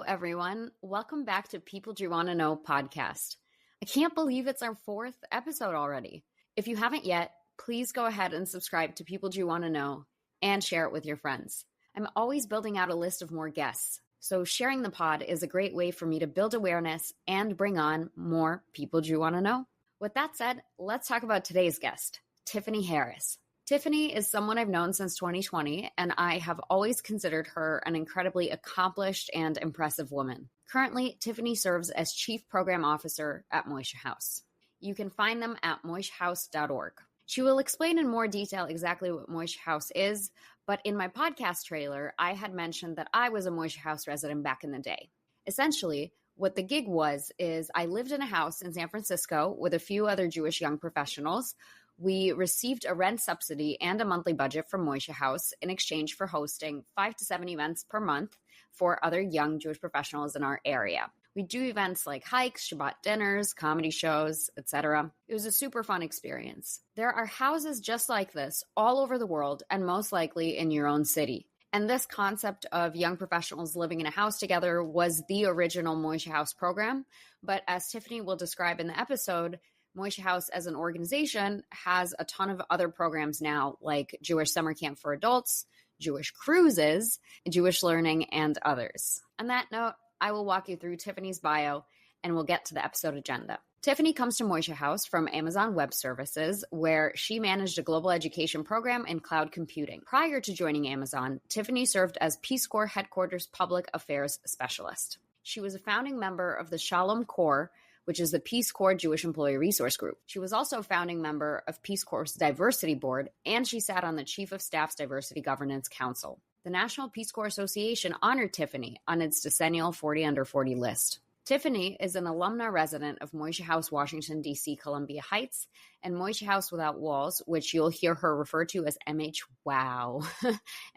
everyone. Welcome back to People Do You Want to Know podcast. I can't believe it's our 4th episode already. If you haven't yet, please go ahead and subscribe to People Do You Want to Know and share it with your friends. I'm always building out a list of more guests, so sharing the pod is a great way for me to build awareness and bring on more People Do You Want to Know. With that said, let's talk about today's guest, Tiffany Harris. Tiffany is someone I've known since 2020, and I have always considered her an incredibly accomplished and impressive woman. Currently, Tiffany serves as Chief Program Officer at Moishe House. You can find them at moishehouse.org. She will explain in more detail exactly what Moishe House is, but in my podcast trailer, I had mentioned that I was a Moishe House resident back in the day. Essentially, what the gig was is I lived in a house in San Francisco with a few other Jewish young professionals. We received a rent subsidy and a monthly budget from Moishe House in exchange for hosting 5 to 7 events per month for other young Jewish professionals in our area. We do events like hikes, Shabbat dinners, comedy shows, etc. It was a super fun experience. There are houses just like this all over the world and most likely in your own city. And this concept of young professionals living in a house together was the original Moishe House program. But as Tiffany will describe in the episode, Moishe House as an organization has a ton of other programs now, like Jewish Summer Camp for Adults, Jewish Cruises, Jewish Learning, and others. On that note, I will walk you through Tiffany's bio and we'll get to the episode agenda. Tiffany comes to Moishe House from Amazon Web Services, where she managed a global education program in cloud computing. Prior to joining Amazon, Tiffany served as Peace Corps Headquarters Public Affairs Specialist. She was a founding member of the Shalom Corps, which is the Peace Corps Jewish Employee Resource Group. She was also a founding member of Peace Corps' Diversity Board, and she sat on the Chief of Staff's Diversity Governance Council. The National Peace Corps Association honored Tiffany on its decennial 40 Under 40 list. Tiffany is an alumna resident of Moishe House, Washington, D.C., Columbia Heights, and Moishe House Without Walls, which you'll hear her refer to as MHWOW.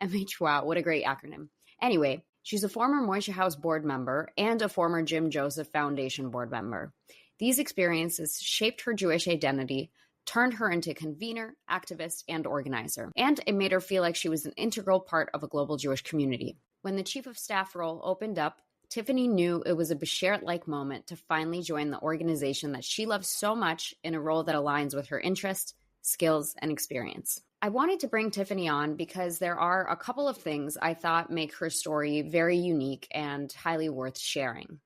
MHWOW, what a great acronym. Anyway, she's a former Moishe House board member and a former Jim Joseph Foundation board member. These experiences shaped her Jewish identity, turned her into convener, activist, and organizer, and it made her feel like she was an integral part of a global Jewish community. When the chief of staff role opened up, Tiffany knew it was a Beshert-like moment to finally join the organization that she loves so much in a role that aligns with her interests, skills, and experience. I wanted to bring Tiffany on because there are a couple of things I thought make her story very unique and highly worth sharing.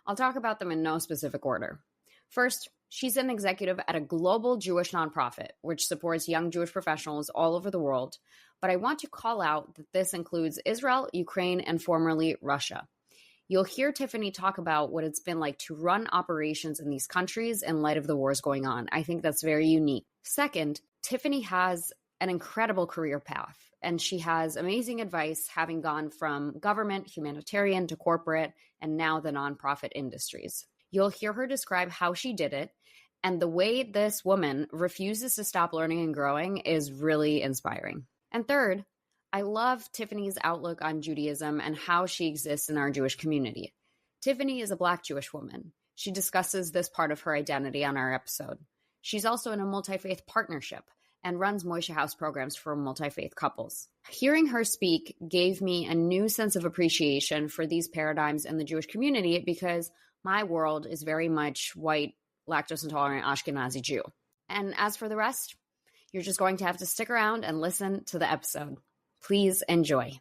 I'll talk about them in no specific order. First, she's an executive at a global Jewish nonprofit, which supports young Jewish professionals all over the world. But I want to call out that this includes Israel, Ukraine, and formerly Russia. You'll hear Tiffany talk about what it's been like to run operations in these countries in light of the wars going on. I think that's very unique. Second, Tiffany has an incredible career path, and she has amazing advice, having gone from government, humanitarian to corporate, and now the nonprofit industries. You'll hear her describe how she did it, and the way this woman refuses to stop learning and growing is really inspiring. And third, I love Tiffany's outlook on Judaism and how she exists in our Jewish community. Tiffany is a Black Jewish woman. She discusses this part of her identity on our episode. She's also in a multi-faith partnership and runs Moishe House programs for multi-faith couples. Hearing her speak gave me a new sense of appreciation for these paradigms in the Jewish community because my world is very much white, lactose-intolerant Ashkenazi Jew. And as for the rest, you're just going to have to stick around and listen to the episode. Please enjoy.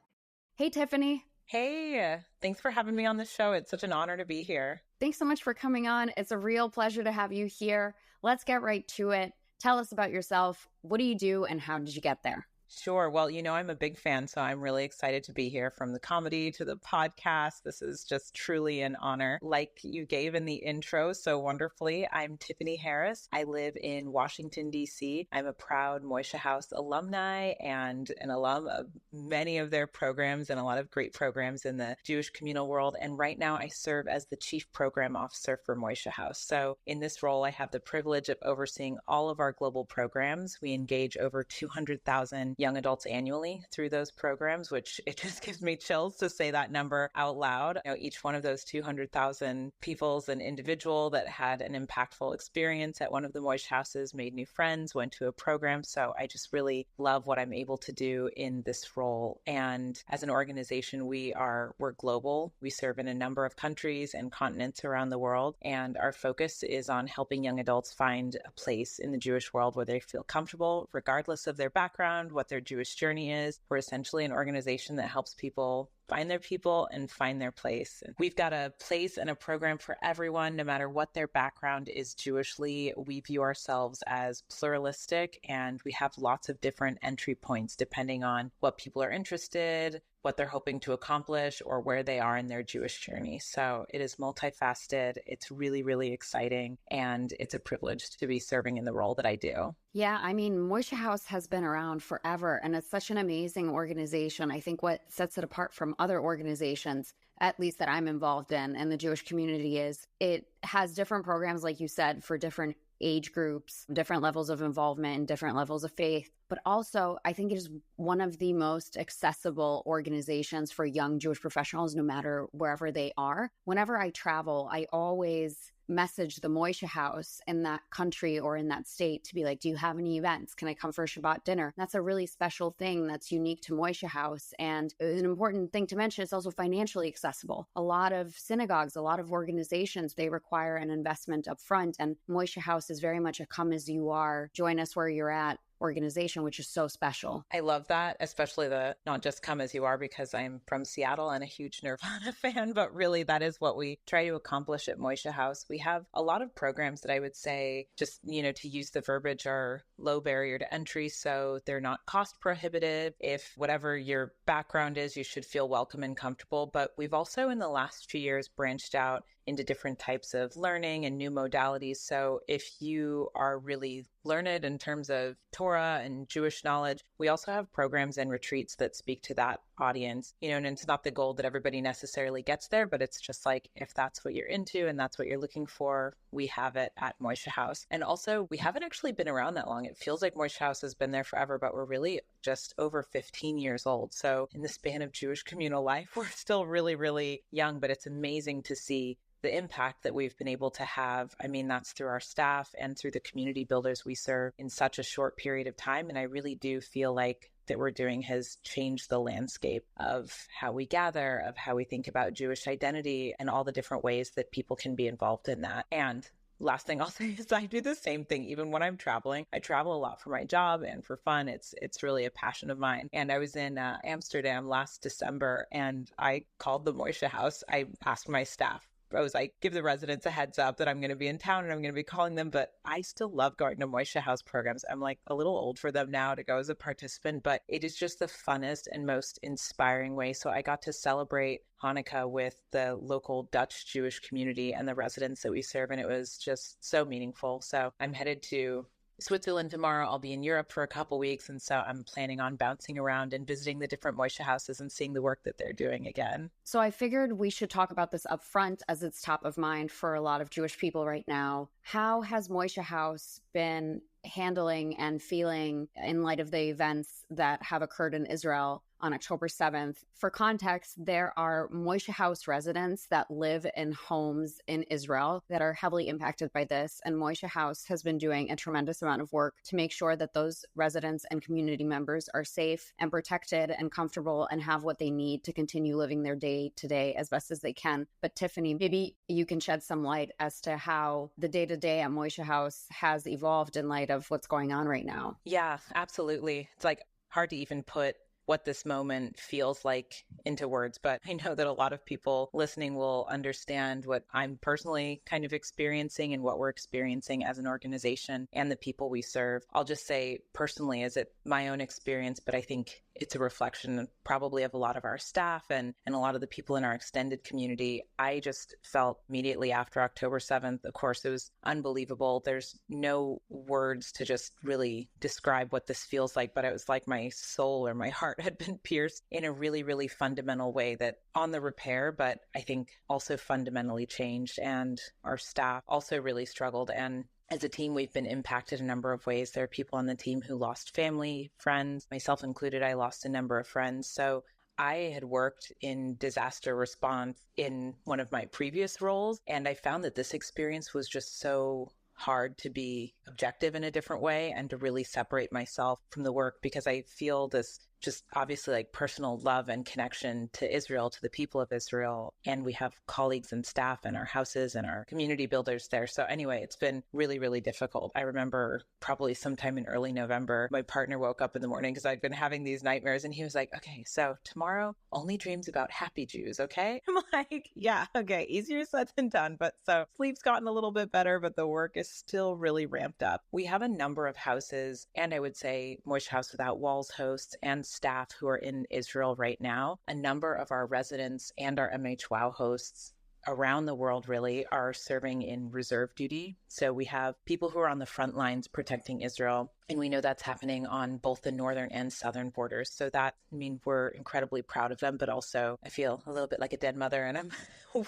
Hey, Tiffany. Hey, thanks for having me on the show. It's such an honor to be here. Thanks so much for coming on. It's a real pleasure to have you here. Let's get right to it. Tell us about yourself. What do you do and how did you get there? Sure. Well, I'm a big fan, so I'm really excited to be here. From the comedy to the podcast, this is just truly an honor. Like you gave in the intro so wonderfully, I'm Tiffany Harris. I live in Washington, D.C. I'm a proud Moishe House alumni and an alum of many of their programs and a lot of great programs in the Jewish communal world. And right now I serve as the Chief Program Officer for Moishe House. So in this role, I have the privilege of overseeing all of our global programs. We engage over 200,000 young adults annually through those programs, which it just gives me chills to say that number out loud. Each one of those 200,000 people is an individual that had an impactful experience at one of the Moishe Houses, made new friends, went to a program. So I just really love what I'm able to do in this role. And as an organization, we're global. We serve in a number of countries and continents around the world. And our focus is on helping young adults find a place in the Jewish world where they feel comfortable, regardless of their background, what their Jewish journey is. We're essentially an organization that helps people find their people and find their place. We've got a place and a program for everyone, no matter what their background is Jewishly. We view ourselves as pluralistic, and we have lots of different entry points depending on what people are interested, what they're hoping to accomplish, or where they are in their Jewish journey. So it is multifaceted. It's really, really exciting. And it's a privilege to be serving in the role that I do. Yeah, I mean, Moishe House has been around forever, and it's such an amazing organization. I think what sets it apart from other organizations, at least that I'm involved in the Jewish community, is it has different programs, like you said, for different age groups, different levels of involvement, and different levels of faith. But also, I think it is one of the most accessible organizations for young Jewish professionals, no matter wherever they are. Whenever I travel, I always message the Moishe House in that country or in that state to be like, do you have any events? Can I come for a Shabbat dinner? That's a really special thing that's unique to Moishe House. And an important thing to mention, it's also financially accessible. A lot of synagogues, a lot of organizations, they require an investment up front. And Moishe House is very much a come as you are, join us where you're at organization, which is so special. I love that, especially the not just come as you are, because I'm from Seattle and a huge Nirvana fan, but really that is what we try to accomplish at Moishe House. We have a lot of programs that I would say, just, to use the verbiage, are low barrier to entry. So they're not cost prohibitive. If whatever your background is, you should feel welcome and comfortable. But we've also in the last few years branched out into different types of learning and new modalities. So if you are really learned in terms of Torah and Jewish knowledge, we also have programs and retreats that speak to that audience. And it's not the goal that everybody necessarily gets there, but it's just like, if that's what you're into and that's what you're looking for, we have it at Moishe House. And also, we haven't actually been around that long. It feels like Moishe House has been there forever, but we're really just over 15 years old. So in the span of Jewish communal life, we're still really, really young, but it's amazing to see the impact that we've been able to have. I mean, that's through our staff and through the community builders we serve in such a short period of time. And I really do feel like that we're doing has changed the landscape of how we gather, of how we think about Jewish identity, and all the different ways that people can be involved in that. And last thing I'll say is I do the same thing even when I'm traveling. I travel a lot for my job and for fun. It's really a passion of mine. And I was in Amsterdam last December, and I called the Moishe House. I asked my staff, I was like, give the residents a heads up that I'm going to be in town and I'm going to be calling them. But I still love going to Moishe House programs. I'm like a little old for them now to go as a participant, but it is just the funnest and most inspiring way. So I got to celebrate Hanukkah with the local Dutch Jewish community and the residents that we serve, and it was just so meaningful. So I'm headed to Switzerland tomorrow. I'll be in Europe for a couple weeks, and so I'm planning on bouncing around and visiting the different Moishe houses and seeing the work that they're doing again. So I figured we should talk about this up front, as it's top of mind for a lot of Jewish people right now. How has Moishe House been handling and feeling in light of the events that have occurred in Israel on October 7th? For context, there are Moishe House residents that live in homes in Israel that are heavily impacted by this. And Moishe House has been doing a tremendous amount of work to make sure that those residents and community members are safe and protected and comfortable and have what they need to continue living their day to day as best as they can. But Tiffany, maybe you can shed some light as to how the day-to-day at Moishe House has evolved in light of what's going on right now. Yeah, absolutely. It's like hard to even put what this moment feels like into words, but I know that a lot of people listening will understand what I'm personally kind of experiencing and what we're experiencing as an organization and the people we serve. I'll just say personally, is it my own experience, but I think it's a reflection probably of a lot of our staff and a lot of the people in our extended community. I just felt immediately after October 7th, of course, it was unbelievable. There's no words to just really describe what this feels like, but it was like my soul or my heart had been pierced in a really, really fundamental way, that on the repair, but I think also fundamentally changed. And our staff also really struggled. And As a team, we've been impacted a number of ways. There are people on the team who lost family, friends, myself included. I lost a number of friends. So I had worked in disaster response in one of my previous roles, and I found that this experience was just so hard to be objective in a different way and to really separate myself from the work, because I feel this just obviously like personal love and connection to Israel, to the people of Israel. And we have colleagues and staff and our houses and our community builders there. So anyway, it's been really, really difficult. I remember probably sometime in early November, my partner woke up in the morning because I'd been having these nightmares, and he was like, okay, so tomorrow only dreams about happy Jews, okay? I'm like, yeah, okay, easier said than done. But so sleep's gotten a little bit better, but the work is still really ramped up. We have a number of houses, and I would say Moishe House Without Walls hosts and staff who are in Israel right now. A number of our residents and our MHWOW hosts around the world really are serving in reserve duty. So we have people who are on the front lines protecting Israel. And we know that's happening on both the northern and southern borders. So that, I mean, we're incredibly proud of them, but also I feel a little bit like a dead mother, and I'm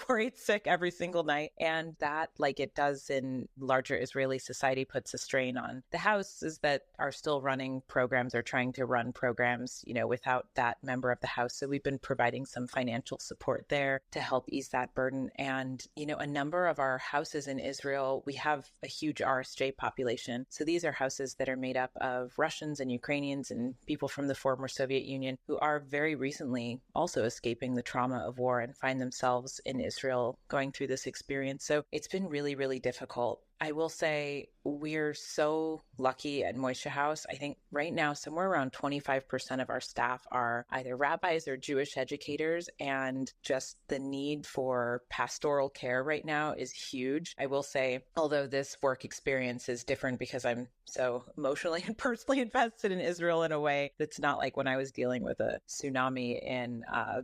worried sick every single night. And that, like it does in larger Israeli society, puts a strain on the houses that are still running programs or trying to run programs, you know, without that member of the house. So we've been providing some financial support there to help ease that burden. And, you know, a number of our houses in Israel, we have a huge RSJ population. So these are houses that are made up of Russians and Ukrainians and people from the former Soviet Union who are very recently also escaping the trauma of war and find themselves in Israel going through this experience. So it's been really, really difficult. I will say we're so lucky at Moishe House. I think right now somewhere around 25% of our staff are either rabbis or Jewish educators, and just the need for pastoral care right now is huge. I will say, although this work experience is different because I'm so emotionally and personally invested in Israel in a way that's not like when I was dealing with a tsunami in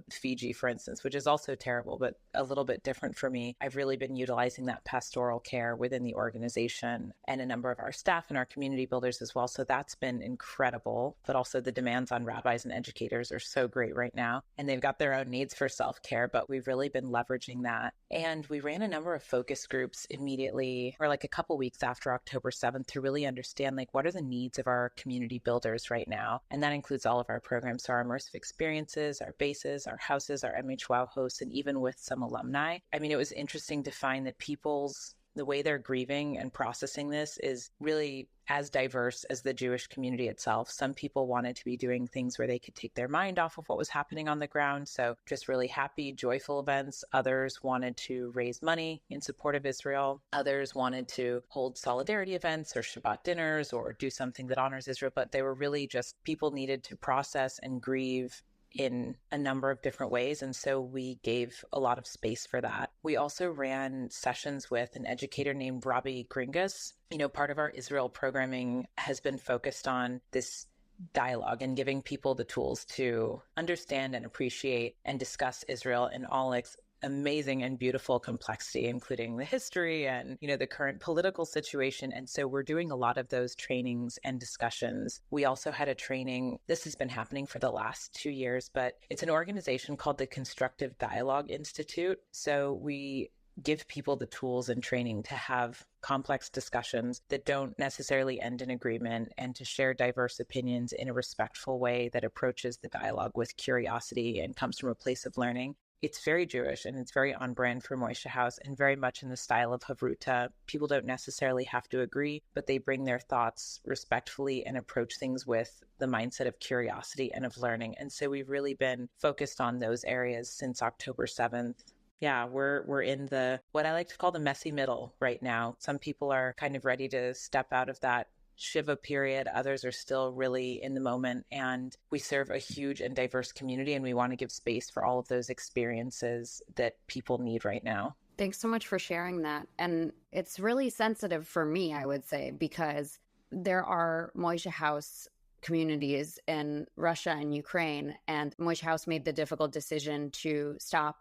Fiji, for instance, which is also terrible, but a little bit different for me. I've really been utilizing that pastoral care within the organization and a number of our staff and our community builders as well. So that's been incredible. But also the demands on rabbis and educators are so great right now. And they've got their own needs for self-care, but we've really been leveraging that. And we ran a number of focus groups immediately, or like a couple weeks after October 7th, to really understand like what are the needs of our community builders right now. And that includes all of our programs, so our immersive experiences, our bases, our houses, our MHWOW hosts, and even with some alumni. I mean, it was interesting to find that the way they're grieving and processing this is really as diverse as the Jewish community itself. Some people wanted to be doing things where they could take their mind off of what was happening on the ground. So just really happy, joyful events. Others wanted to raise money in support of Israel. Others wanted to hold solidarity events or Shabbat dinners or do something that honors Israel. But they were really just people needed to process and grieve in a number of different ways. And so we gave a lot of space for that. We also ran sessions with an educator named Robbie Gringas. You know, part of our Israel programming has been focused on this dialogue and giving people the tools to understand and appreciate and discuss Israel in all its amazing and beautiful complexity, including the history and, you know, the current political situation. And so we're doing a lot of those trainings and discussions. We also had a training, this has been happening for the last 2 years, but it's an organization called the Constructive Dialogue Institute. So we give people the tools and training to have complex discussions that don't necessarily end in agreement, and to share diverse opinions in a respectful way that approaches the dialogue with curiosity and comes from a place of learning. It's very Jewish and it's very on brand for Moishe House and very much in the style of Havruta. People don't necessarily have to agree, but they bring their thoughts respectfully and approach things with the mindset of curiosity and of learning. And so we've really been focused on those areas since October 7th. Yeah, we're in the, what I like to call the messy middle right now. Some people are kind of ready to step out of that Shiva period. Others are still really in the moment. And we serve a huge and diverse community, and we want to give space for all of those experiences that people need right now. Thanks so much for sharing that. And it's really sensitive for me, I would say, because there are Moishe House communities in Russia and Ukraine, and Moishe House made the difficult decision to stop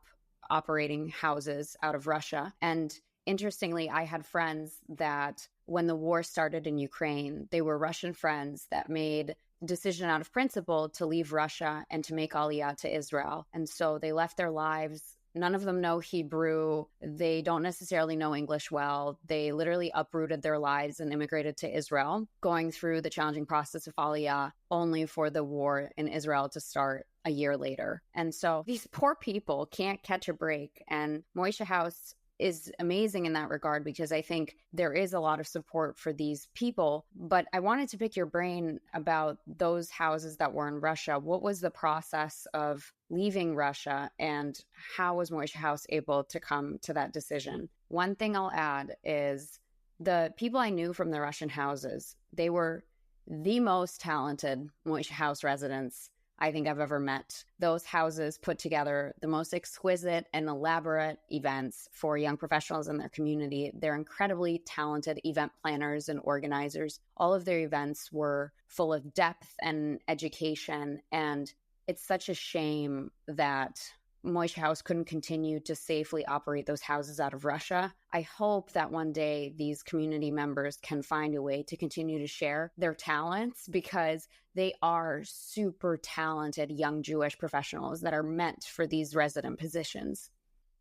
operating houses out of Russia. And interestingly, I had friends that when the war started in Ukraine, they were Russian friends that made a decision out of principle to leave Russia and to make Aliyah to Israel. And so they left their lives None of them know Hebrew. They don't necessarily know English well. They literally uprooted their lives and immigrated to Israel, going through the challenging process of Aliyah, only for the war in Israel to start a year later. And so these poor people can't catch a break. And Moishe House is amazing in that regard, because I think there is a lot of support for these people. But I wanted to pick your brain about those houses that were in Russia. What was the process of leaving Russia, and how was Moishe House able to come to that decision? One thing I'll add is the people I knew from the Russian houses, they were the most talented Moishe House residents I think I've ever met. Those houses put together the most exquisite and elaborate events for young professionals in their community. They're incredibly talented event planners and organizers. All of their events were full of depth and education, and it's such a shame that Moishe House couldn't continue to safely operate those houses out of Russia. I hope that one day these community members can find a way to continue to share their talents, because they are super talented young Jewish professionals that are meant for these resident positions.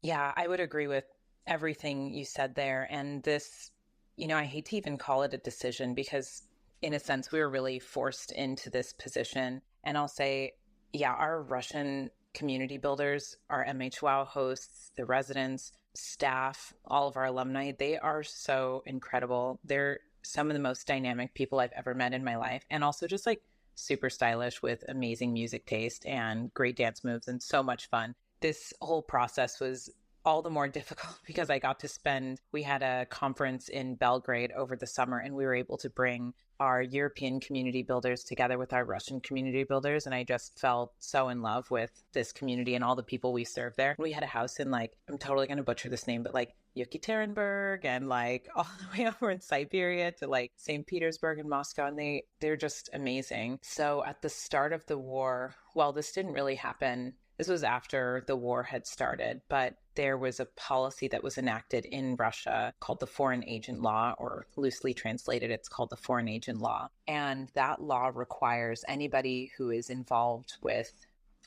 Yeah, I would agree with everything you said there. And this, I hate to even call it a decision, because in a sense, we were really forced into this position. And I'll say, yeah, our Russian community builders, our MHWOW hosts, the residents, staff, all of our alumni, they are so incredible. They're some of the most dynamic people I've ever met in my life. And also just like super stylish with amazing music taste and great dance moves and so much fun. This whole process was all the more difficult because we had a conference in Belgrade over the summer, and we were able to bring our European community builders together with our Russian community builders. And I just fell so in love with this community and all the people we served there. We had a house in I'm totally going to butcher this name, but Yekaterinburg, and all the way over in Siberia to St. Petersburg and Moscow. And they're just amazing. So at the start of the war, well, this didn't really happen. This was after the war had started, but there was a policy that was enacted in Russia called the Foreign Agent Law, or loosely translated, it's called the Foreign Agent Law. And that law requires anybody who is involved with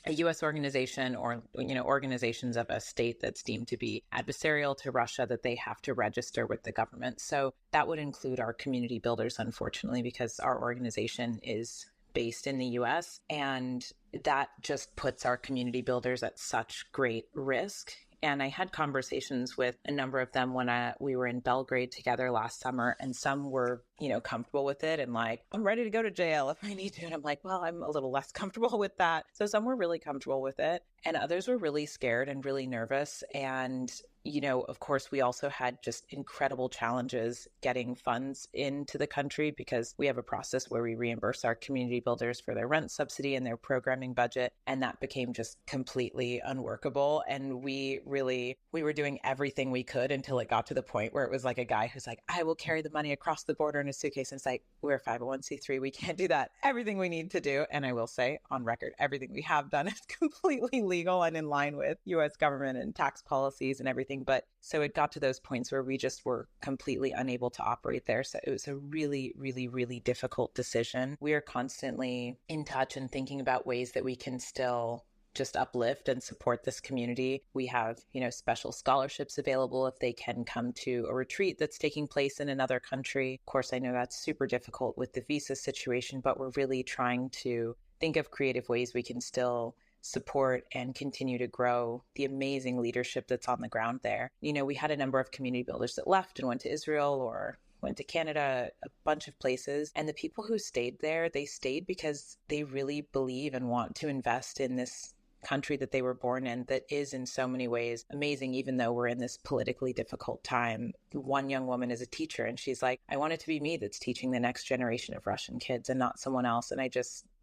a U.S. organization or, organizations of a state that's deemed to be adversarial to Russia, that they have to register with the government. So that would include our community builders, unfortunately, because our organization is based in the US, and that just puts our community builders at such great risk. And I had conversations with a number of them when we were in Belgrade together last summer, and some were, comfortable with it and I'm ready to go to jail if I need to. And I'm well, I'm a little less comfortable with that. So some were really comfortable with it, and others were really scared and really nervous. And of course, we also had just incredible challenges getting funds into the country, because we have a process where we reimburse our community builders for their rent subsidy and their programming budget. And that became just completely unworkable. And we were doing everything we could until it got to the point where it was a guy who's I will carry the money across the border in a suitcase. And it's we're a 501c3. We can't do that. Everything we need to do, and I will say on record, everything we have done is completely legal and in line with U.S. government and tax policies and everything. But so it got to those points where we just were completely unable to operate there. So it was a really, really, really difficult decision. We are constantly in touch and thinking about ways that we can still just uplift and support this community. We have, special scholarships available if they can come to a retreat that's taking place in another country. Of course, I know that's super difficult with the visa situation, but we're really trying to think of creative ways we can still support and continue to grow the amazing leadership that's on the ground there. We had a number of community builders that left and went to Israel or went to Canada, a bunch of places. And the people who stayed there, they stayed because they really believe and want to invest in this country that they were born in, that is in so many ways amazing, even though we're in this politically difficult time. One young woman is a teacher, and she's I want it to be me that's teaching the next generation of Russian kids and not someone else. And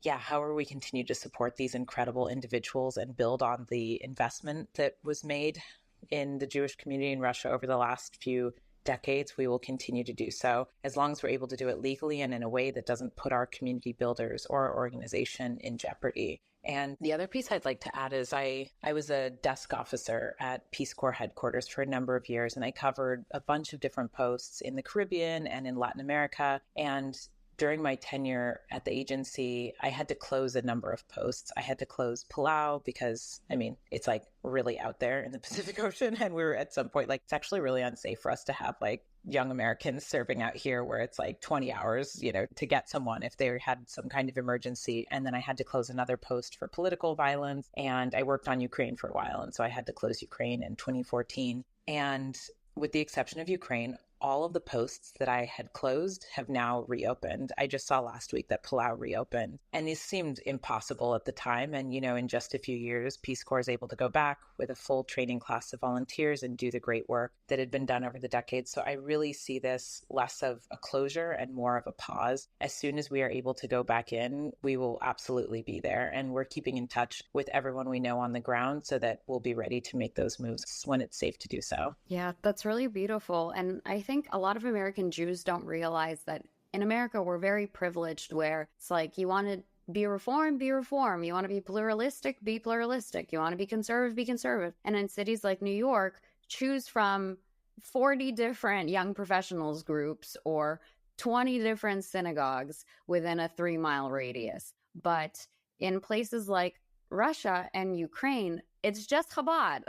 however we continue to support these incredible individuals and build on the investment that was made in the Jewish community in Russia over the last few decades, we will continue to do so, as long as we're able to do it legally and in a way that doesn't put our community builders or our organization in jeopardy. And the other piece I'd like to add is I was a desk officer at Peace Corps headquarters for a number of years, and I covered a bunch of different posts in the Caribbean and in Latin America. And during my tenure at the agency, I had to close a number of posts. I had to close Palau because, I mean, it's like really out there in the Pacific Ocean. And we were at some point like, it's actually really unsafe for us to have like young Americans serving out here where it's like 20 hours, to get someone if they had some kind of emergency. And then I had to close another post for political violence. And I worked on Ukraine for a while. And so I had to close Ukraine in 2014. And with the exception of Ukraine, all of the posts that I had closed have now reopened. I just saw last week that Palau reopened. And these seemed impossible at the time. And, in just a few years, Peace Corps is able to go back with a full training class of volunteers and do the great work that had been done over the decades. So I really see this less of a closure and more of a pause. As soon as we are able to go back in, we will absolutely be there. And we're keeping in touch with everyone we know on the ground so that we'll be ready to make those moves when it's safe to do so. Yeah, that's really beautiful. And I think a lot of American Jews don't realize that in America, we're very privileged where it's like you want to be reform, be reform. You want to be pluralistic, be pluralistic. You want to be conservative, be conservative. And in cities like New York, choose from 40 different young professionals groups or 20 different synagogues within a 3-mile radius. But in places like Russia and Ukraine, it's just Chabad.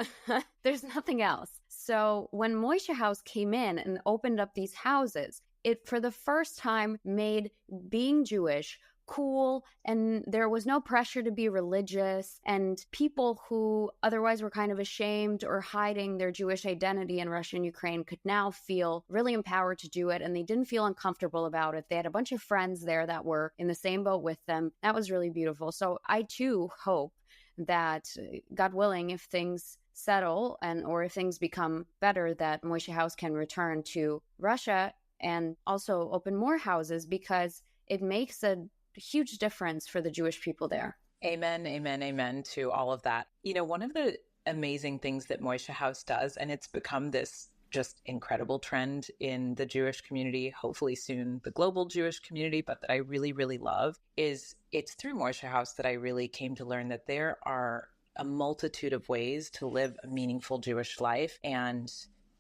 There's nothing else. So when Moishe House came in and opened up these houses, it for the first time made being Jewish cool, and there was no pressure to be religious, and people who otherwise were kind of ashamed or hiding their Jewish identity in Russia and Ukraine could now feel really empowered to do it, and they didn't feel uncomfortable about it. They had a bunch of friends there that were in the same boat with them. That was really beautiful. So I too hope that, God willing, if things settle or if things become better, that Moishe House can return to Russia and also open more houses, because it makes a huge difference for the Jewish people there. Amen, amen, amen to all of that. One of the amazing things that Moishe House does, and it's become this just incredible trend in the Jewish community, hopefully soon the global Jewish community, but that I really, really love, is it's through Moishe House that I really came to learn that there are a multitude of ways to live a meaningful Jewish life and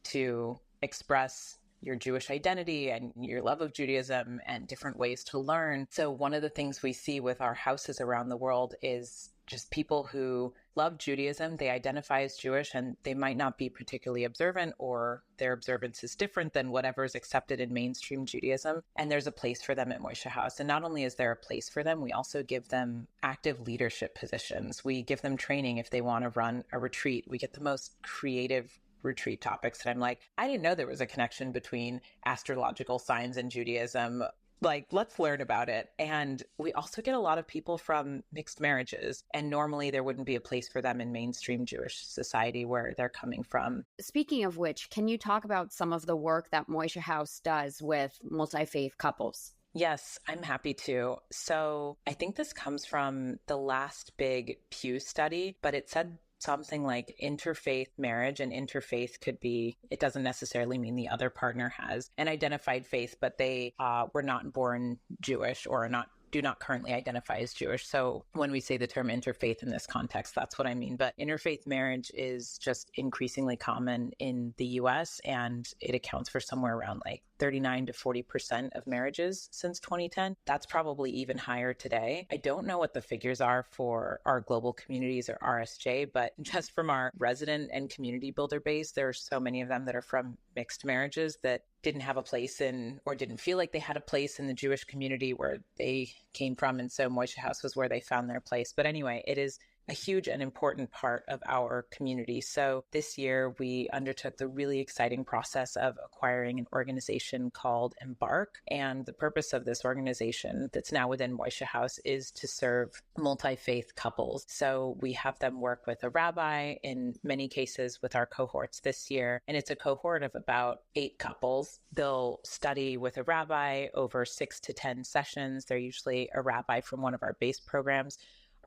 to express your Jewish identity and your love of Judaism and different ways to learn. So one of the things we see with our houses around the world is just people who love Judaism, they identify as Jewish, and they might not be particularly observant, or their observance is different than whatever is accepted in mainstream Judaism. And there's a place for them at Moishe House. And not only is there a place for them, we also give them active leadership positions. We give them training if they want to run a retreat. We get the most creative retreat topics. And I'm like, I didn't know there was a connection between astrological signs and Judaism. Like, let's learn about it. And we also get a lot of people from mixed marriages. And normally there wouldn't be a place for them in mainstream Jewish society where they're coming from. Speaking of which, can you talk about some of the work that Moishe House does with multi-faith couples? Yes, I'm happy to. So I think this comes from the last big Pew study, but it said something like interfaith marriage, and interfaith could be, it doesn't necessarily mean the other partner has an identified faith, but they were not born Jewish or do not currently identify as Jewish. So when we say the term interfaith in this context, that's what I mean. But interfaith marriage is just increasingly common in the US, and it accounts for somewhere around like 39 to 40% of marriages since 2010. That's probably even higher today. I don't know what the figures are for our global communities or RSJ, but just from our resident and community builder base, there are so many of them that are from mixed marriages that didn't have a place in, or didn't feel like they had a place in the Jewish community where they came from. And so Moishe House was where they found their place. But anyway, it is a huge and important part of our community. So this year we undertook the really exciting process of acquiring an organization called Embark. And the purpose of this organization that's now within Moishe House is to serve multi-faith couples. So we have them work with a rabbi, in many cases with our cohorts this year. And it's a cohort of about 8 couples. They'll study with a rabbi over 6 to 10 sessions. They're usually a rabbi from one of our base programs.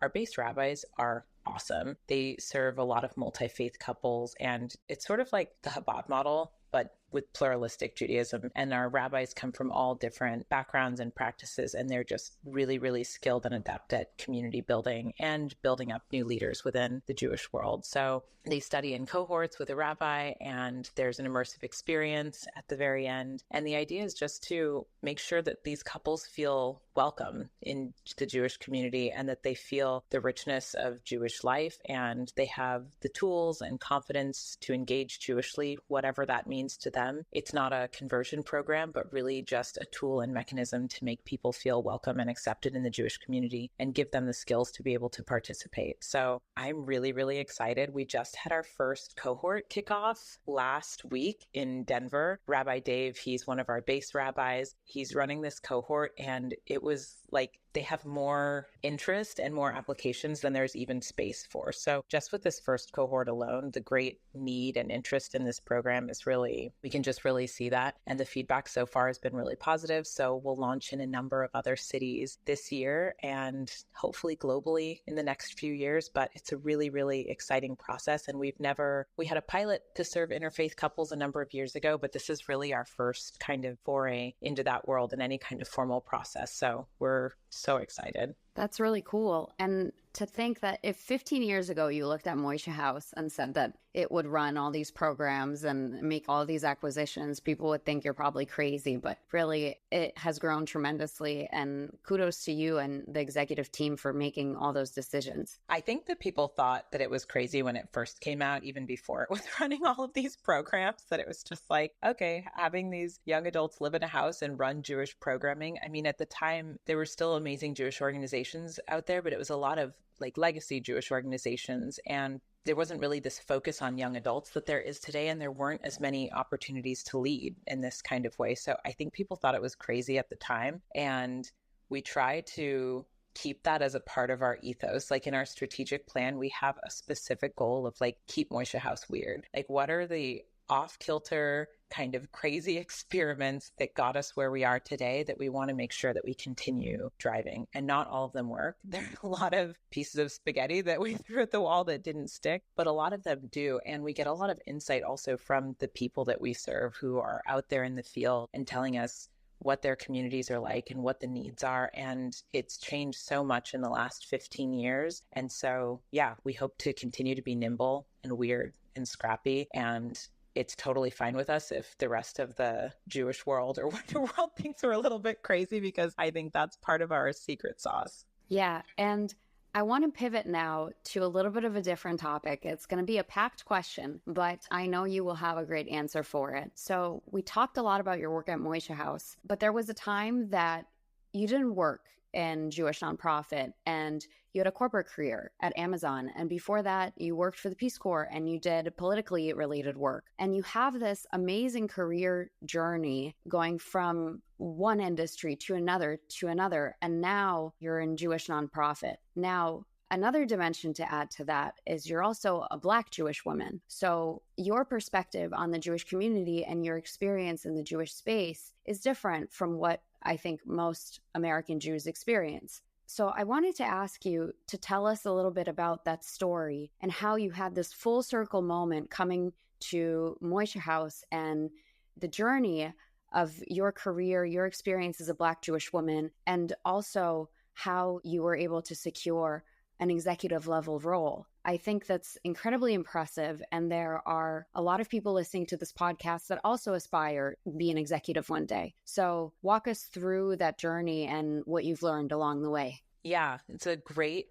Our base rabbis are awesome. They serve a lot of multi-faith couples, and it's sort of like the Chabad model, but with pluralistic Judaism. And our rabbis come from all different backgrounds and practices, and they're just really, really skilled and adept at community building and building up new leaders within the Jewish world. So they study in cohorts with a rabbi, and there's an immersive experience at the very end. And the idea is just to make sure that these couples feel welcome in the Jewish community and that they feel the richness of Jewish life, and they have the tools and confidence to engage Jewishly, whatever that means to them. It's not a conversion program, but really just a tool and mechanism to make people feel welcome and accepted in the Jewish community and give them the skills to be able to participate. So I'm really, really excited. We just had our first cohort kickoff last week in Denver. Rabbi Dave, he's one of our base rabbis. He's running this cohort, and it was like they have more interest and more applications than there's even space for. So just with this first cohort alone, the great need and interest in this program is really, we can just really see that. And the feedback so far has been really positive. So we'll launch in a number of other cities this year and hopefully globally in the next few years. But it's a really, really exciting process. And we had a pilot to serve interfaith couples a number of years ago, but this is really our first kind of foray into that world in any kind of formal process. So we're so excited. That's really cool. And to think that if 15 years ago you looked at Moishe House and said that it would run all these programs and make all these acquisitions, people would think you're probably crazy. But really, it has grown tremendously. And kudos to you and the executive team for making all those decisions. I think that people thought that it was crazy when it first came out, even before it was running all of these programs, that it was just like, okay, having these young adults live in a house and run Jewish programming. I mean, at the time, there were still amazing Jewish organizations out there, but it was a lot of like legacy Jewish organizations. And there wasn't really this focus on young adults that there is today. And there weren't as many opportunities to lead in this kind of way. So I think people thought it was crazy at the time. And we try to keep that as a part of our ethos. Like in our strategic plan, we have a specific goal of like, keep Moishe House weird. Like, what are the off-kilter kind of crazy experiments that got us where we are today that we want to make sure that we continue driving? And not all of them work. There are a lot of pieces of spaghetti that we threw at the wall that didn't stick, but a lot of them do. And we get a lot of insight also from the people that we serve who are out there in the field and telling us what their communities are like and what the needs are. And it's changed so much in the last 15 years. And so, yeah, we hope to continue to be nimble and weird and scrappy. And it's totally fine with us if the rest of the Jewish world or Wonder world thinks we're a little bit crazy, because I think that's part of our secret sauce. Yeah. And I want to pivot now to a little bit of a different topic. It's going to be a packed question, but I know you will have a great answer for it. So we talked a lot about your work at Moishe House, but there was a time that you didn't work in Jewish nonprofit and you had a corporate career at Amazon. And before that, you worked for the Peace Corps and you did politically related work. And you have this amazing career journey going from one industry to another. And now you're in Jewish nonprofit. Now, another dimension to add to that is you're also a Black Jewish woman. So your perspective on the Jewish community and your experience in the Jewish space is different from what I think most American Jews experience. So I wanted to ask you to tell us a little bit about that story and how you had this full circle moment coming to Moishe House and the journey of your career, your experience as a Black Jewish woman, and also how you were able to secure an executive level role. I think that's incredibly impressive. And there are a lot of people listening to this podcast that also aspire to be an executive one day. So walk us through that journey and what you've learned along the way. Yeah, it's a great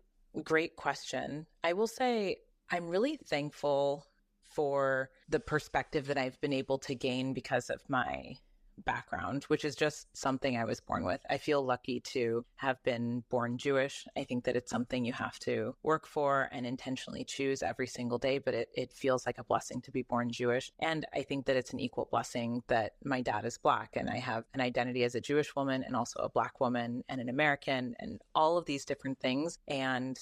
question. I will say I'm really thankful for the perspective that I've been able to gain because of my background, which is just something I was born with. I feel lucky to have been born Jewish. I think that it's something you have to work for and intentionally choose every single day, but it feels like a blessing to be born Jewish. And I think that it's an equal blessing that my dad is Black and I have an identity as a Jewish woman and also a Black woman and an American and all of these different things. And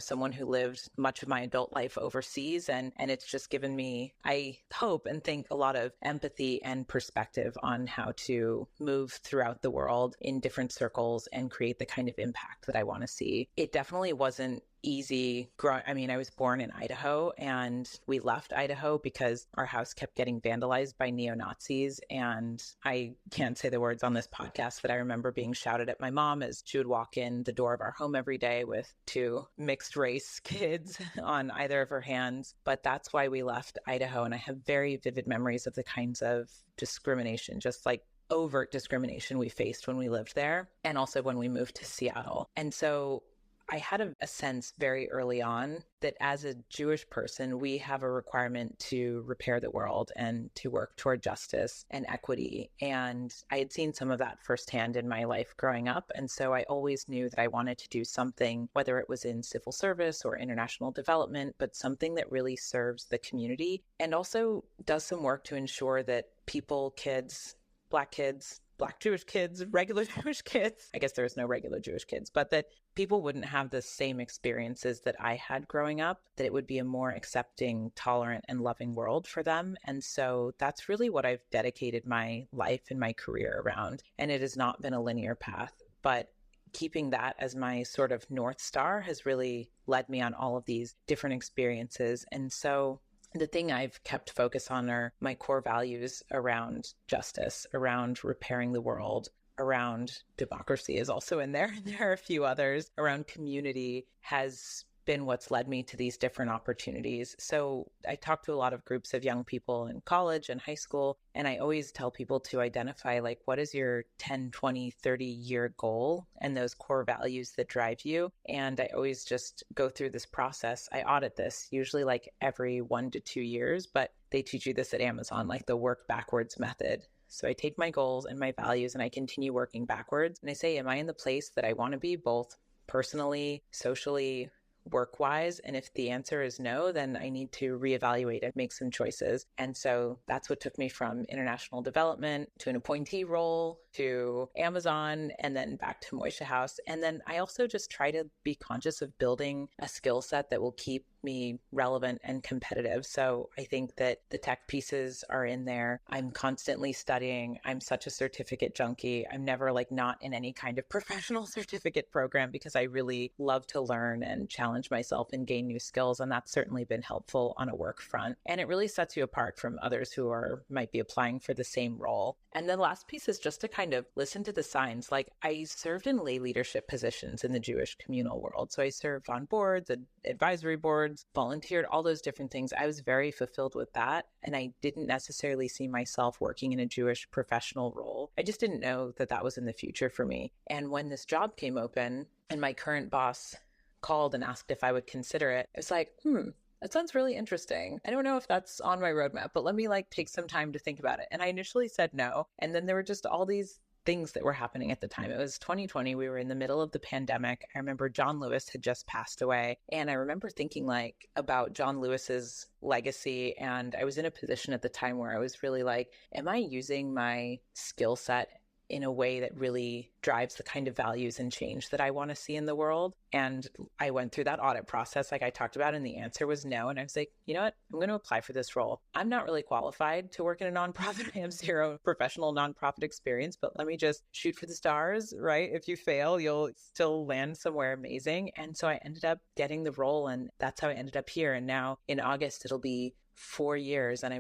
someone who lived much of my adult life overseas. And it's just given me, I hope and think, a lot of empathy and perspective on how to move throughout the world in different circles and create the kind of impact that I want to see. It definitely wasn't easy I mean, I was born in Idaho, and we left Idaho because our house kept getting vandalized by neo-Nazis. And I can't say the words on this podcast that I remember being shouted at my mom as she would walk in the door of our home every day with two mixed race kids on either of her hands. But that's why we left Idaho. And I have very vivid memories of the kinds of discrimination, just like overt discrimination we faced when we lived there, and also when we moved to Seattle. And so I had a sense very early on that as a Jewish person, we have a requirement to repair the world and to work toward justice and equity. And I had seen some of that firsthand in my life growing up. And so I always knew that I wanted to do something, whether it was in civil service or international development, but something that really serves the community and also does some work to ensure that people, kids, Black Jewish kids, regular Jewish kids. I guess there's no regular Jewish kids, but that people wouldn't have the same experiences that I had growing up, that it would be a more accepting, tolerant, and loving world for them. And so that's really what I've dedicated my life and my career around. And it has not been a linear path, but keeping that as my sort of North Star has really led me on all of these different experiences. And so the thing I've kept focus on are my core values around justice, around repairing the world, around democracy is also in there. There are a few others. Around community has been what's led me to these different opportunities. So I talk to a lot of groups of young people in college and high school, and I always tell people to identify like, what is your 10, 20, 30-year goal and those core values that drive you? And I always just go through this process. I audit this usually like every 1 to 2 years, but they teach you this at Amazon, like the work backwards method. So I take my goals and my values and I continue working backwards. And I say, am I in the place that I want to be, both personally, socially, work-wise? And if the answer is no, then I need to reevaluate and make some choices. And so that's what took me from international development to an appointee role to Amazon and then back to Moishe House. And then I also just try to be conscious of building a skill set that will keep me relevant and competitive. So I think that the tech pieces are in there. I'm constantly studying. I'm such a certificate junkie. I'm never like not in any kind of professional certificate program because I really love to learn and challenge myself and gain new skills. And that's certainly been helpful on a work front. And it really sets you apart from others who might be applying for the same role. And the last piece is just to kind of listen to the signs. Like I served in lay leadership positions in the Jewish communal world. So I served on boards, advisory boards, volunteered, all those different things. I was very fulfilled with that. And I didn't necessarily see myself working in a Jewish professional role. I just didn't know that that was in the future for me. And when this job came open and my current boss called and asked if I would consider it, it's like, that sounds really interesting. I don't know if that's on my roadmap, but let me like take some time to think about it. And I initially said no. And then there were just all these things that were happening at the time. It was 2020. We were in the middle of the pandemic. I remember John Lewis had just passed away. And I remember thinking like about John Lewis's legacy. And I was in a position at the time where I was really like, am I using my skill set in a way that really drives the kind of values and change that I want to see in the world? And I went through that audit process like I talked about, and the answer was no. And I was like, you know what? I'm going to apply for this role. I'm not really qualified to work in a nonprofit. I have zero professional nonprofit experience, but let me just shoot for the stars, right? If you fail, you'll still land somewhere amazing. And so I ended up getting the role, and that's how I ended up here. And now in August, it'll be 4 years, and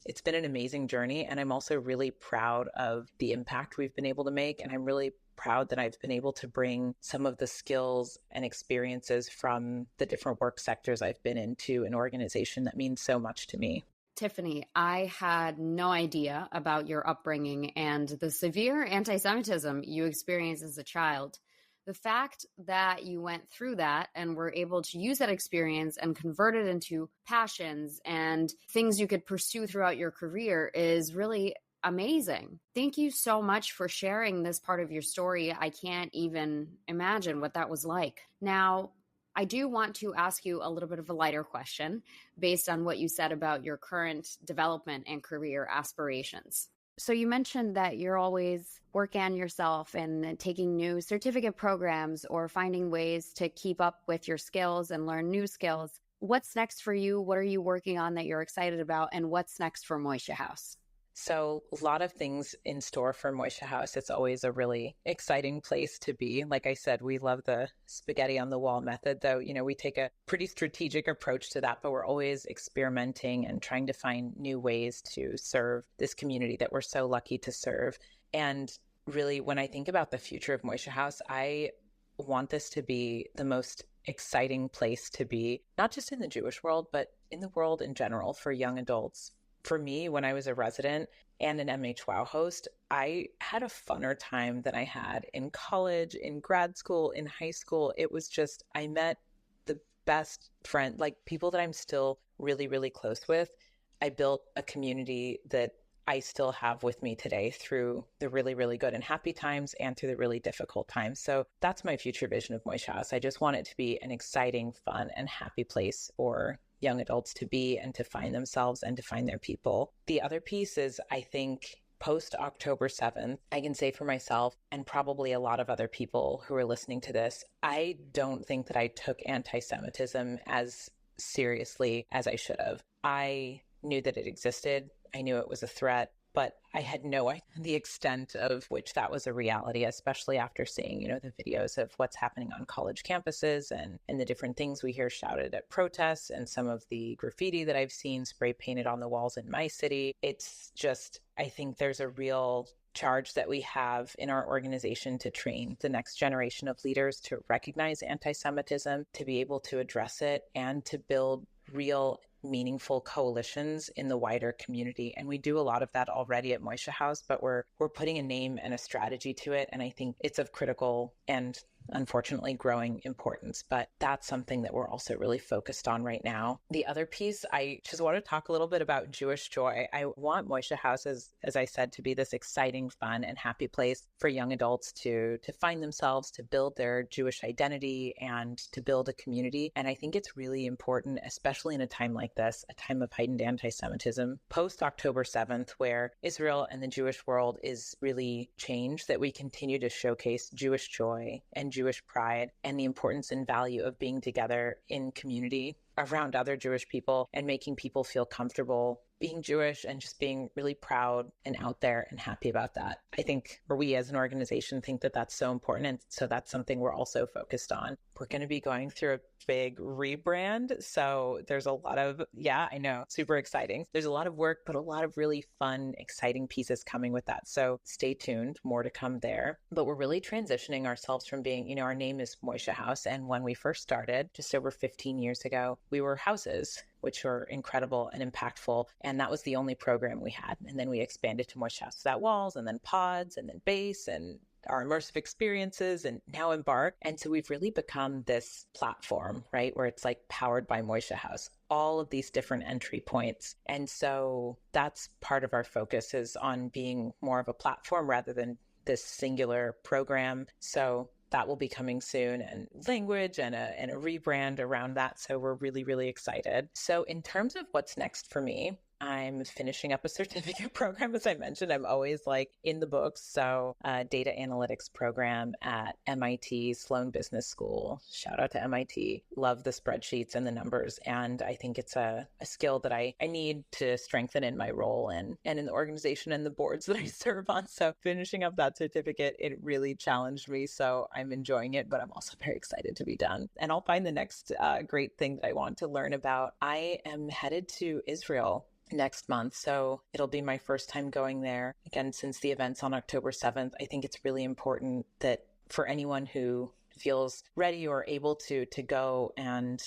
it's been an amazing journey. And I'm also really proud of the impact we've been able to make. And I'm really proud that I've been able to bring some of the skills and experiences from the different work sectors I've been into an organization that means so much to me. Tiffany, I had no idea about your upbringing and the severe anti-Semitism you experienced as a child. The fact that you went through that and were able to use that experience and convert it into passions and things you could pursue throughout your career is really amazing. Thank you so much for sharing this part of your story. I can't even imagine what that was like. Now, I do want to ask you a little bit of a lighter question based on what you said about your current development and career aspirations. So you mentioned that you're always working on yourself and taking new certificate programs or finding ways to keep up with your skills and learn new skills. What's next for you? What are you working on that you're excited about? And what's next for Moishe House? So a lot of things in store for Moishe House. It's always a really exciting place to be. Like I said, we love the spaghetti on the wall method, though, we take a pretty strategic approach to that, but we're always experimenting and trying to find new ways to serve this community that we're so lucky to serve. And really, when I think about the future of Moishe House, I want this to be the most exciting place to be, not just in the Jewish world, but in the world in general for young adults. For me, when I was a resident and an MHWOW host, I had a funner time than I had in college, in grad school, in high school. It was just, I met the best friend, like people that I'm still really, really close with. I built a community that I still have with me today through the really, really good and happy times and through the really difficult times. So that's my future vision of Moishe House. I just want it to be an exciting, fun, and happy place for young adults to be and to find themselves and to find their people. The other piece is, I think, post-October 7th, I can say for myself and probably a lot of other people who are listening to this, I don't think that I took anti-Semitism as seriously as I should have. I knew that it existed. I knew it was a threat, but I had no idea the extent of which that was a reality, especially after seeing, the videos of what's happening on college campuses and the different things we hear shouted at protests and some of the graffiti that I've seen spray painted on the walls in my city. It's just, I think there's a real charge that we have in our organization to train the next generation of leaders to recognize anti-Semitism, to be able to address it, and to build real meaningful coalitions in the wider community. And we do a lot of that already at Moishe House, but we're putting a name and a strategy to it. And I think it's of critical and unfortunately growing importance, but that's something that we're also really focused on right now. The other piece, I just want to talk a little bit about Jewish joy. I want Moishe House, as I said, to be this exciting, fun, and happy place for young adults to find themselves, to build their Jewish identity, and to build a community. And I think it's really important, especially in a time like this, a time of heightened anti-Semitism, post-October 7th, where Israel and the Jewish world is really changed, that we continue to showcase Jewish joy and Jewish pride and the importance and value of being together in community around other Jewish people and making people feel comfortable being Jewish and just being really proud and out there and happy about that. I think, or we as an organization think that that's so important. And so that's something we're also focused on. We're going to be going through a big rebrand. So there's a lot of, I know, super exciting. There's a lot of work, but a lot of really fun, exciting pieces coming with that. So stay tuned, more to come there. But we're really transitioning ourselves from being, our name is Moishe House. And when we first started, just over 15 years ago, we were houses, which were incredible and impactful. And that was the only program we had. And then we expanded to Moishe House Without Walls, and then pods, and then base, and our immersive experiences, and now Embark. And so we've really become this platform, right, where it's like powered by Moishe House, all of these different entry points. And so that's part of our focus, is on being more of a platform rather than this singular program. So that will be coming soon, and language and a rebrand around that. So we're really, really excited. So in terms of what's next for me, I'm finishing up a certificate program. As I mentioned, I'm always like in the books. So data analytics program at MIT Sloan Business School. Shout out to MIT. Love the spreadsheets and the numbers. And I think it's a skill that I need to strengthen in my role and in the organization and the boards that I serve on. So finishing up that certificate, it really challenged me. So I'm enjoying it, but I'm also very excited to be done. And I'll find the next great thing that I want to learn about. I am headed to Israel next month. So it'll be my first time going there. Again, since the events on October 7th, I think it's really important that for anyone who feels ready or able to go and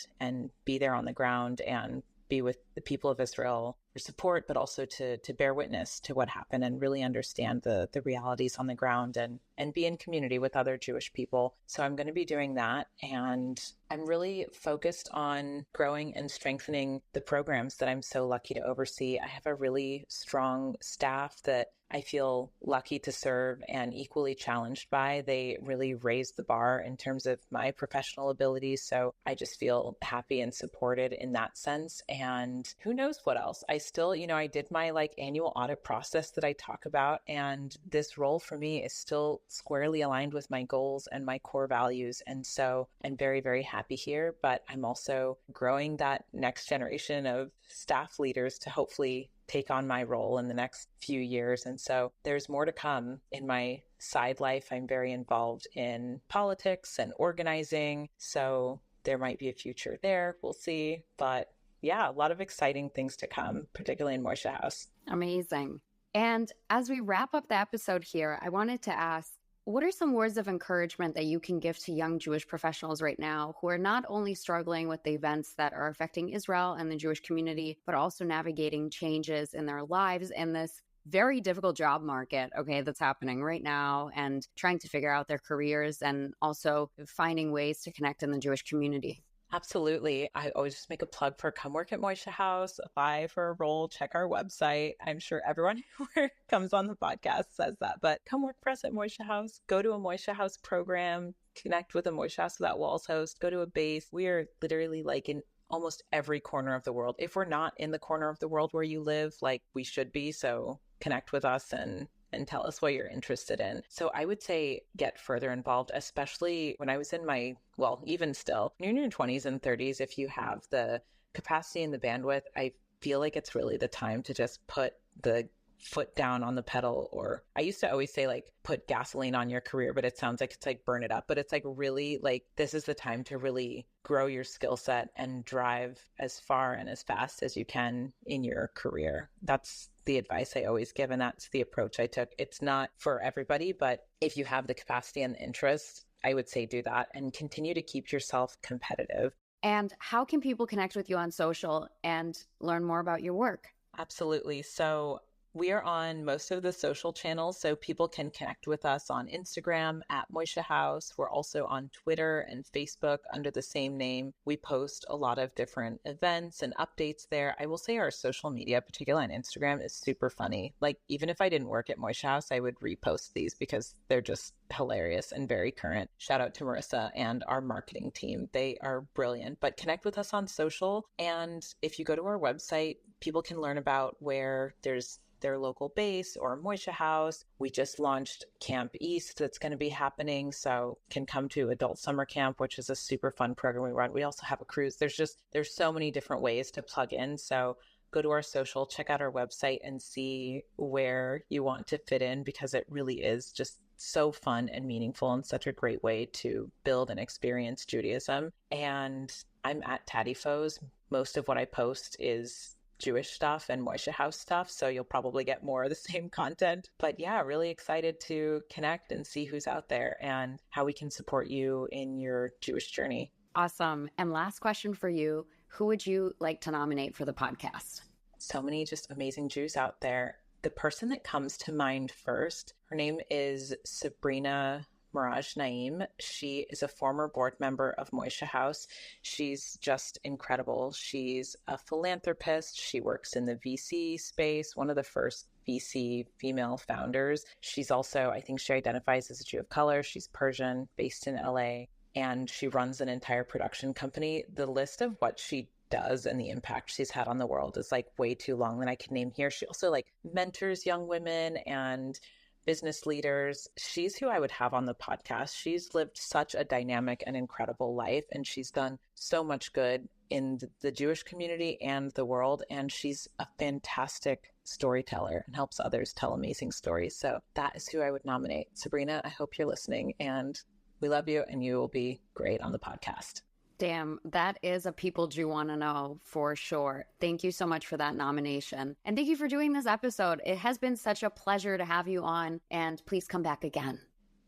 be there on the ground and be with the people of Israel for support, but also to bear witness to what happened and really understand the realities on the ground and be in community with other Jewish people. So I'm going to be doing that. And I'm really focused on growing and strengthening the programs that I'm so lucky to oversee. I have a really strong staff that I feel lucky to serve and equally challenged by. They really raised the bar in terms of my professional abilities. So I just feel happy and supported in that sense. And who knows what else? I still, I did my annual audit process that I talk about. And this role for me is still squarely aligned with my goals and my core values. And so I'm very, very happy here, but I'm also growing that next generation of staff leaders to hopefully take on my role in the next few years. And so there's more to come in my side life. I'm very involved in politics and organizing. So there might be a future there. We'll see. But yeah, a lot of exciting things to come, particularly in Moishe House. Amazing. And as we wrap up the episode here, I wanted to ask, what are some words of encouragement that you can give to young Jewish professionals right now who are not only struggling with the events that are affecting Israel and the Jewish community, but also navigating changes in their lives in this very difficult job market, okay, that's happening right now, and trying to figure out their careers and also finding ways to connect in the Jewish community? Absolutely. I always just make a plug for come work at Moishe House, apply for a role, check our website. I'm sure everyone who comes on the podcast says that, but come work for us at Moishe House. Go to a Moishe House program, connect with a Moishe House Without Walls host, go to a base. We are literally like in almost every corner of the world. If we're not in the corner of the world where you live, like we should be. So connect with us and tell us what you're interested in. So I would say get further involved, especially when I was in my, well, even still, in your 20s and 30s, if you have the capacity and the bandwidth, I feel like it's really the time to just put the foot down on the pedal. Or I used to always say like put gasoline on your career, but it sounds like it's like burn it up. But it's like really like this is the time to really grow your skill set and drive as far and as fast as you can in your career. That's the advice I always give, and that's the approach I took. It's not for everybody, but if you have the capacity and the interest, I would say do that and continue to keep yourself competitive. And how can people connect with you on social and learn more about your work? Absolutely. So we are on most of the social channels, so people can connect with us on Instagram at Moishe House. We're also on Twitter and Facebook under the same name. We post a lot of different events and updates there. I will say our social media, particularly on Instagram, is super funny. Like, even if I didn't work at Moishe House, I would repost these because they're just hilarious and very current. Shout out to Marissa and our marketing team. They are brilliant. But connect with us on social. And if you go to our website, people can learn about where there's their local base or Moishe House. We just launched Camp East that's going to be happening, so can come to Adult Summer Camp, which is a super fun program we run. We also have a cruise. There's so many different ways to plug in. So go to our social, check out our website and see where you want to fit in, because it really is just so fun and meaningful and such a great way to build and experience Judaism. And I'm at Tatty Foes. Most of what I post is Jewish stuff and Moishe House stuff, so you'll probably get more of the same content. But yeah, really excited to connect and see who's out there and how we can support you in your Jewish journey. Awesome. And last question for you, who would you like to nominate for the podcast? So many just amazing Jews out there. The person that comes to mind first, her name is Sabrina Miraj Naim. She is a former board member of Moishe House. She's just incredible. She's a philanthropist. She works in the VC space, one of the first VC female founders. She's also, I think she identifies as a Jew of color. She's Persian, based in LA, and she runs an entire production company. The list of what she does and the impact she's had on the world is like way too long than I can name here. She also like mentors young women and business leaders. She's who I would have on the podcast. She's lived such a dynamic and incredible life, and she's done so much good in the Jewish community and the world. And she's a fantastic storyteller and helps others tell amazing stories. So that is who I would nominate. Sabrina, I hope you're listening, and we love you, and you will be great on the podcast. Damn, that is a people Jew want to know for sure. Thank you so much for that nomination. And thank you for doing this episode. It has been such a pleasure to have you on, and please come back again.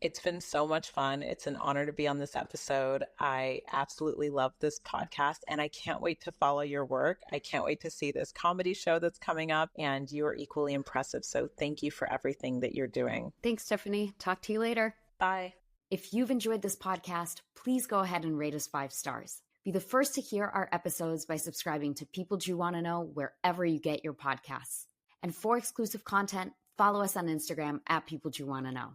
It's been so much fun. It's an honor to be on this episode. I absolutely love this podcast, and I can't wait to follow your work. I can't wait to see this comedy show that's coming up, and you are equally impressive. So thank you for everything that you're doing. Thanks, Tiffany. Talk to you later. Bye. If you've enjoyed this podcast, please go ahead and rate us 5 stars. Be the first to hear our episodes by subscribing to People Jew Want to Know wherever you get your podcasts. And for exclusive content, follow us on Instagram at People Jew Want to Know.